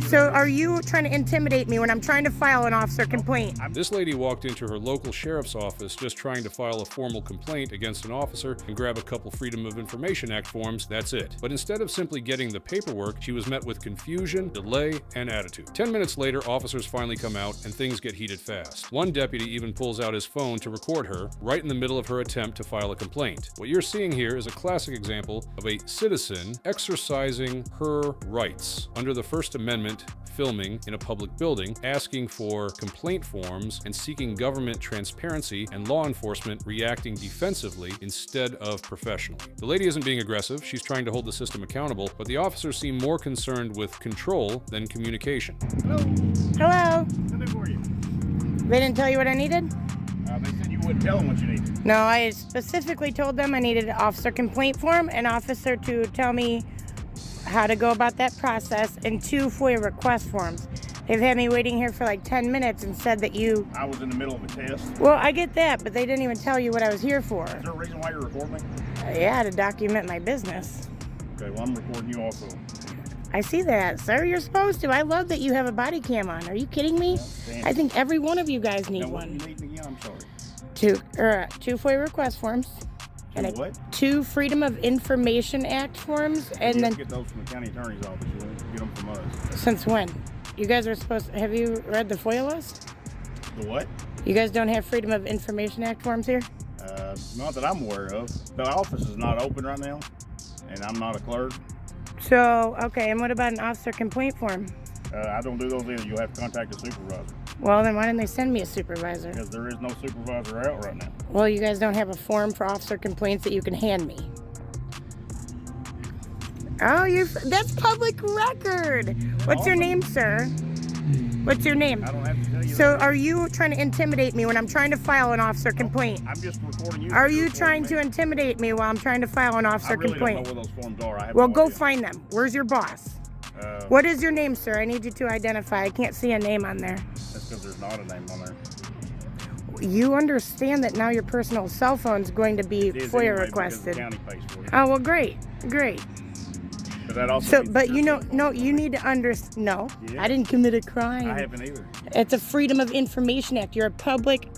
So are you trying to intimidate me when I'm trying to file an officer complaint? This lady walked into her local sheriff's office just trying to file a formal complaint against an officer and grab a couple Freedom of Information Act forms, that's it. But instead of simply getting the paperwork, she was met with confusion, delay, and attitude. 10 minutes later, officers finally come out and things get heated fast. One deputy even pulls out his phone to record her right in the middle of her attempt to file a complaint. What you're seeing here is a classic example of a citizen exercising her rights under the First Amendment, filming in a public building, asking for complaint forms and seeking government transparency, and law enforcement reacting defensively instead of professionally. The lady isn't being aggressive, she's trying to hold the system accountable, but the officers seem more concerned with control than communication. Hello. Hello? What for you? They didn't tell you what I needed? They said you wouldn't tell them what you needed. No, I specifically told them I needed an officer complaint form, an officer to tell me how to go about that process, and 2 FOIA request forms. They've had me waiting here for like 10 minutes and said that you... I was in the middle of a test. Well, I get that, but they didn't even tell you what I was here for. Is there a reason why you're recording me? Yeah, to document my business. Okay, well, I'm recording you also. I see that, sir. You're supposed to. I love that you have a body cam on. Are you kidding me? Yeah, I think every one of you guys need now, what one. do you need again? I'm sorry. 2 FOIA request forms. And what? 2 Freedom of Information Act forms, and You then... have to get those from the county attorney's office. You don't get them from us. Since when? You guys are supposed to... Have you read the FOIA list? The what? You guys don't have Freedom of Information Act forms here? Not that I'm aware of. The office is not open right now, and I'm not a clerk. So, okay, and what about an officer complaint form? I don't do those either. You'll have to contact a supervisor. Well, then why didn't they send me a supervisor? Because there is no supervisor out right now. Well, you guys don't have a form for officer complaints that you can hand me. Oh, that's public record. What's your name, sir? What's your name? I don't have to tell you So that. are you trying to intimidate me when I'm trying to file an officer complaint? I'm just recording you. Are you trying to intimidate me while I'm trying to file an officer I really complaint? don't know where those forms are. I have Well, no go idea. find them. Where's your boss? What? What is your name, sir? I need you to identify. I can't see a name on there. That's because there's not a name on there. You understand that now your personal cell phone is going to be It is FOIA anyway because the requested. county pays for it. Oh, well, great. But that also So, means but you're you know, guilty. no, you need to understand. No, Yeah. I didn't commit a crime. I haven't either. It's a Freedom of Information Act. You're a public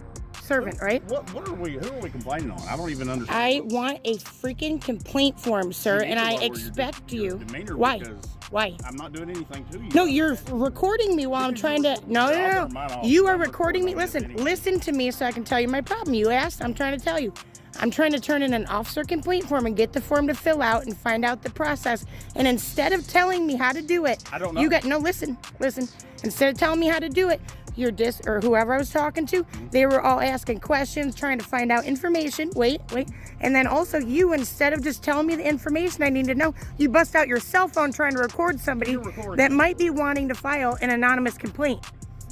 servant, right? Who are we complaining on? I don't even understand. I want a freaking complaint form, sir, You need and to I lower your expect your you. demeanor Why? because Why? I'm not doing anything to you. No, you're recording me while I'm trying to. No, I'll no, turn mine no. off. You are I'm recording me. recording Listen, anyway. listen to me so I can tell you my problem. You asked. I'm trying to tell you. I'm trying to turn in an officer complaint form and get the form to fill out and find out the process. And instead of telling me how to do it, I don't know. you got no. Listen. Instead of telling me how to do it, or whoever I was talking to, they were all asking questions, trying to find out information. Wait. And then also you, instead of just telling me the information I need to know, you bust out your cell phone trying to record somebody You're recording that me. might be wanting to file an anonymous complaint.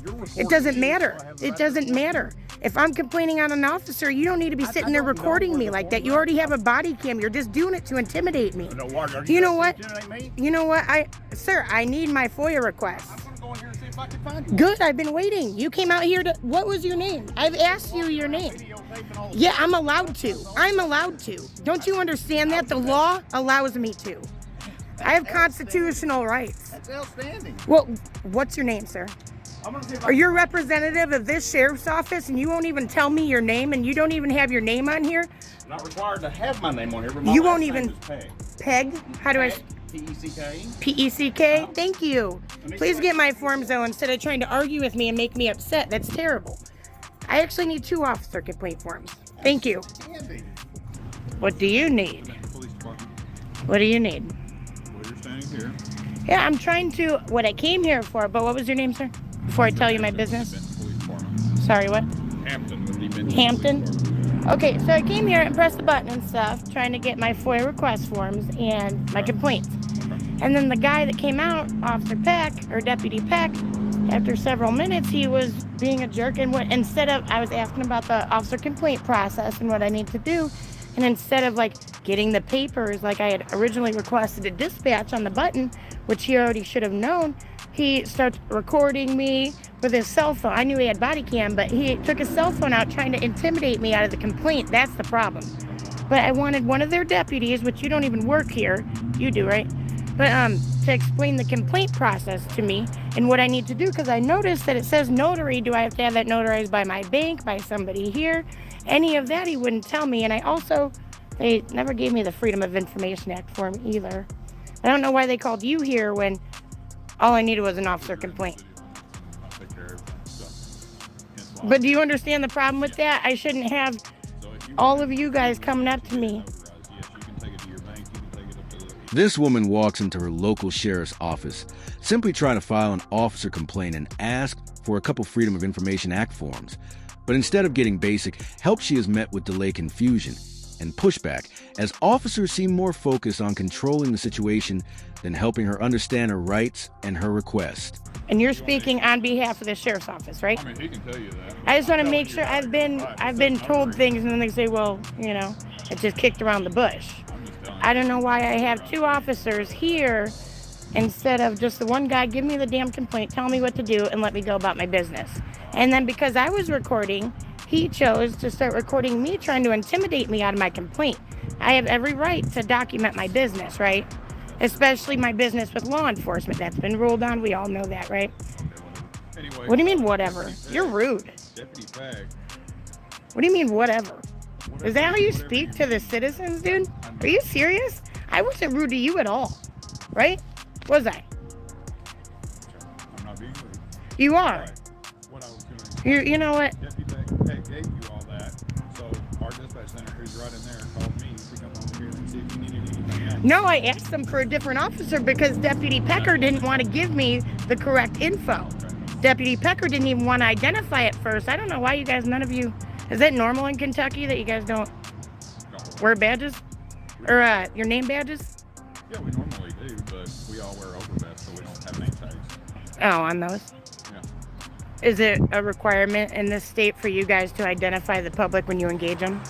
You're recording It doesn't me, matter. so I have the It right to doesn't do matter. If I'm complaining on an officer, you don't need to be sitting there don't know recording where me the like that. forms You are. already have a body cam. You're just doing it to intimidate me. No, are You know what? intimidate me? You know what? Sir, I need my FOIA request. I'm gonna go in here and see if I can find you. Good, I've been waiting. You came out here to, what was your name? I've asked you your name. Videotaping all the Yeah, time. I'm allowed to. I'm allowed to. Don't you understand that? The law allows me to. I have constitutional rights. That's outstanding. Well, what's your name, sir? I'm gonna see if I Are you a representative of this sheriff's office and you won't even tell me your name and you don't even have your name on here? I'm not required to have my name on here. But my You last won't name even- is Peg. Peg? How do I... P-E-C-K. P-E-C-K? Thank you. me Please see. get my forms though instead of trying to argue with me and make me upset. That's terrible. I actually need 2 officer complaint forms. Thank you. Andy. What do you need? Police department. What do you need? Well, you're standing here. Yeah, I'm trying to... What I came here for, but what was your name, sir? Before I tell you my business? Police department. Sorry, what? Hampton with the Benton Hampton? Police Department. Okay, so I came here and pressed the button and stuff, trying to get my FOIA request forms and my complaints. And then the guy that came out, Officer Peck, or Deputy Peck, after several minutes, he was being a jerk. And instead of, I was asking about the officer complaint process and what I need to do. And instead of like getting the papers like I had originally requested a dispatch on the button, which he already should have known, he starts recording me with his cell phone. I knew he had body cam, but he took his cell phone out trying to intimidate me out of the complaint. That's the problem. But I wanted one of their deputies, which you don't even work here. You do, right? But to explain the complaint process to me and what I need to do, because I noticed that it says notary. Do I have to have that notarized by my bank, by somebody here? Any of that he wouldn't tell me. And they never gave me the Freedom of Information Act form either. I don't know why they called you here when all I needed was an officer complaint. But do you understand the problem with that? I shouldn't have all of you guys coming up to me. This woman walks into her local sheriff's office, simply trying to file an officer complaint and ask for a couple Freedom of Information Act forms. But instead of getting basic help, she is met with delay, confusion, and pushback, as officers seem more focused on controlling the situation than helping her understand her rights and her request. And you're speaking on behalf of the sheriff's office, right? I mean, he can tell you that. I just want to make sure. I've been told things, and then they say, well, it just kicked around the bush. I don't know why I have two officers here instead of just the one guy. Give me the damn complaint, tell me what to do, and let me go about my business. And then because I was recording, he chose to start recording me trying to intimidate me out of my complaint. I have every right to document my business, right? Especially my business with law enforcement. That's been ruled on. We all know that, right? Anyway, What do you mean, whatever? You're rude. Deputy Pag. What do you mean, whatever? Is that how you speak to the citizens, dude? Are you serious? I wasn't rude to you at all, right? Was I? I'm not being rude. You are. Right. What I was doing. You know what? Deputy Pag gave you all that. So our dispatch center, who's right in there, called me to come over here and see if you needed anything else. No, I asked them for a different officer because Deputy Pecker didn't want to give me the correct info. Deputy Pecker didn't even want to identify it first. I don't know why you guys, none of you, is that normal in Kentucky that you guys don't wear badges? Or your name badges? Yeah, we normally do, but we all wear overvests, so we don't have name tags. Oh, on those? Yeah. Is it a requirement in this state for you guys to identify the public when you engage them,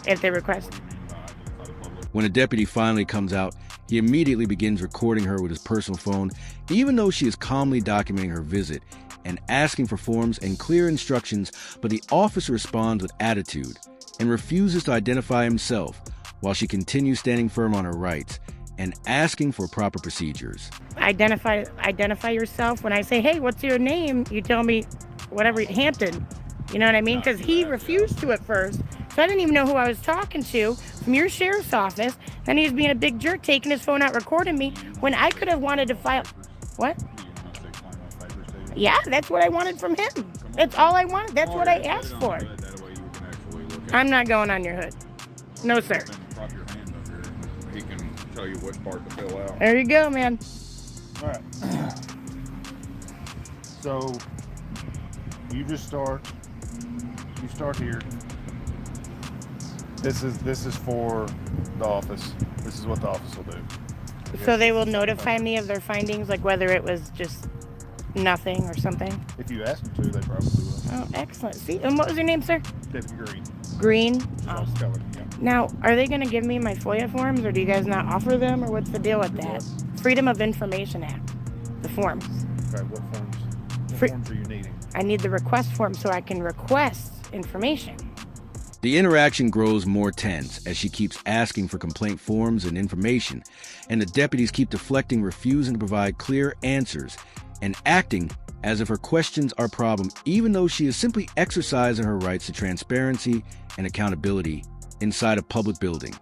if they request? What do you mean by identify the public? When a deputy finally comes out, he immediately begins recording her with his personal phone, even though she is calmly documenting her visit and asking for forms and clear instructions, but the officer responds with attitude and refuses to identify himself while she continues standing firm on her rights and asking for proper procedures. Identify yourself. When I say, hey, what's your name? You tell me whatever, Hampton. You know what I mean? Because he refused to at first. So I didn't even know who I was talking to from your sheriff's office. Then he was being a big jerk, taking his phone out, recording me when I could have wanted to file. What? Do you want us to explain those papers to you? Yeah, that's what I wanted from him. That's all I wanted. That's what I asked for. That way you can actually look at I'm not going on your hood. No, sir. Then prop your hand up here. He can tell you which part to fill out. There you go, man. All right. So you just start. You start here. This is for the office. This is what the office will do. So they will notify me of their findings, like whether it was just nothing or something. If you ask them to, they probably will. Oh, excellent. See, and what was your name, sir? Deputy Green. Green. Oh. Color. Yeah. Now, are they going to give me my FOIA forms, or do you guys not offer them, or what's the deal with that? Freedom of Information Act, the forms. Okay. What forms? What Free- forms are you needing? I need the request form so I can request information. The interaction grows more tense as she keeps asking for complaint forms and information, and the deputies keep deflecting, refusing to provide clear answers, and acting as if her questions are a problem, even though she is simply exercising her rights to transparency and accountability inside a public building.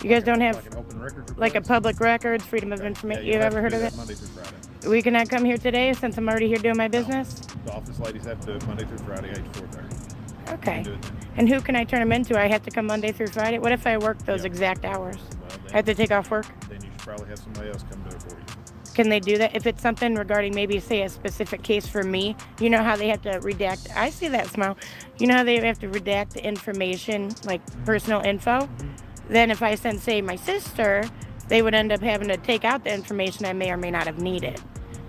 You guys don't have Like an open records like a request? public records, Freedom of Information. Yeah, You've have ever to heard do of that it? Monday through Friday. We cannot come here today since I'm already here doing my business? The office ladies have to do it Monday through Friday, 8 to 4:30. Okay. Do it then. And who can I turn them into? I have to come Monday through Friday? What if I work those exact hours? Well, I have to take off work? then you should probably have somebody else come do it for you. Can they do that? If it's something regarding maybe, say, a specific case for me, you know how they have to redact, I see that smile. You know how they have to redact the information, like personal info? Then if I send, say, my sister, they would end up having to take out the information I may or may not have needed.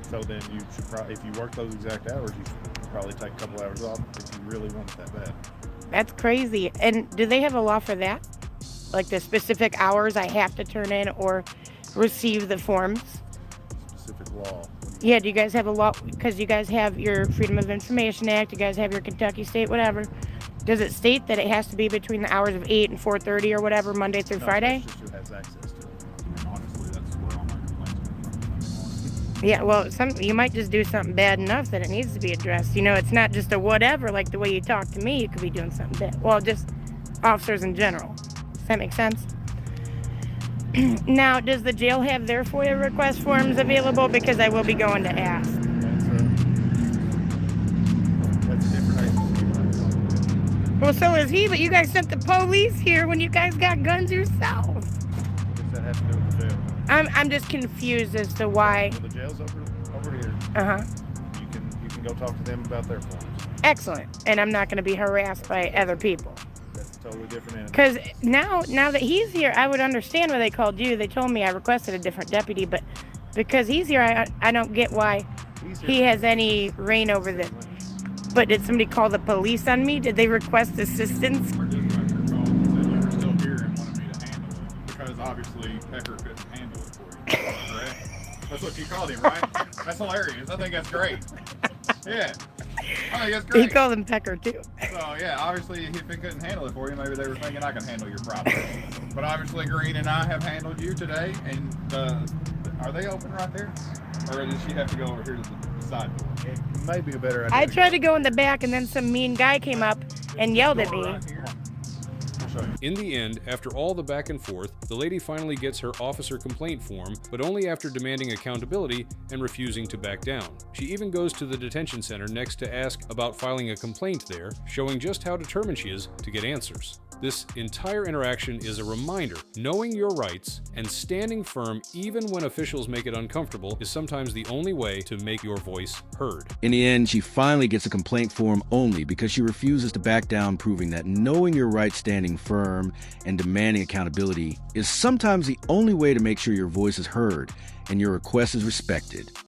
So then you should probably, if you work those exact hours, you should probably take a couple hours off if you really want it that bad. That's crazy. And do they have a law for that? Like the specific hours I have to turn in or receive the forms? Specific law. Yeah, do you guys have a law? Because you guys have your Freedom of Information Act, you guys have your Kentucky State, whatever. Does it state that it has to be between the hours of 8 and 4:30 or whatever, Monday through No, Friday? that's just who has access to it. And honestly, that's where all my complaints come from. Yeah, well, you might just do something bad enough that it needs to be addressed. You know, it's not just a whatever, like the way you talk to me, you could be doing something bad. Well, just officers in general. Does that make sense? Now, does the jail have their FOIA request forms available? Because I will be going to ask. That's a different agency. Well, so is he, but you guys sent the police here when you guys got guns yourself. What does that have to do with the jail? I'm just confused as to why. Well, the jail's over here. Uh-huh. You can go talk to them about their forms. Excellent. And I'm not going to be harassed by other people. That's a totally different entity. Because now that he's here, I would understand why they called you. They told me I requested a different deputy, but because he's here, I don't get why he has any reign over this. But did somebody call the police on me? Did they request assistance? Our dispatcher called and said you were still here and wanted me to handle it because obviously Pecker couldn't handle it for you. Correct? That's what you called him, right? That's hilarious. I think that's great. Yeah. I think that's great. He called him Pecker too. So yeah, obviously if he couldn't handle it for you, maybe they were thinking I can handle your problem. But obviously Green and I have handled you today, and are they open right there? Or does she have to go over here to the side door? It may be a better idea. I tried to go in the back, and then some mean guy came up and yelled at me. Right here. I'll show you. In the end, after all the back and forth, the lady finally gets her officer complaint form, but only after demanding accountability and refusing to back down. She even goes to the detention center next to ask about filing a complaint there, showing just how determined she is to get answers. This entire interaction is a reminder, knowing your rights and standing firm even when officials make it uncomfortable is sometimes the only way to make your voice heard. In the end, she finally gets a complaint form only because she refuses to back down, proving that knowing your rights, standing firm, and demanding accountability is sometimes the only way to make sure your voice is heard and your request is respected.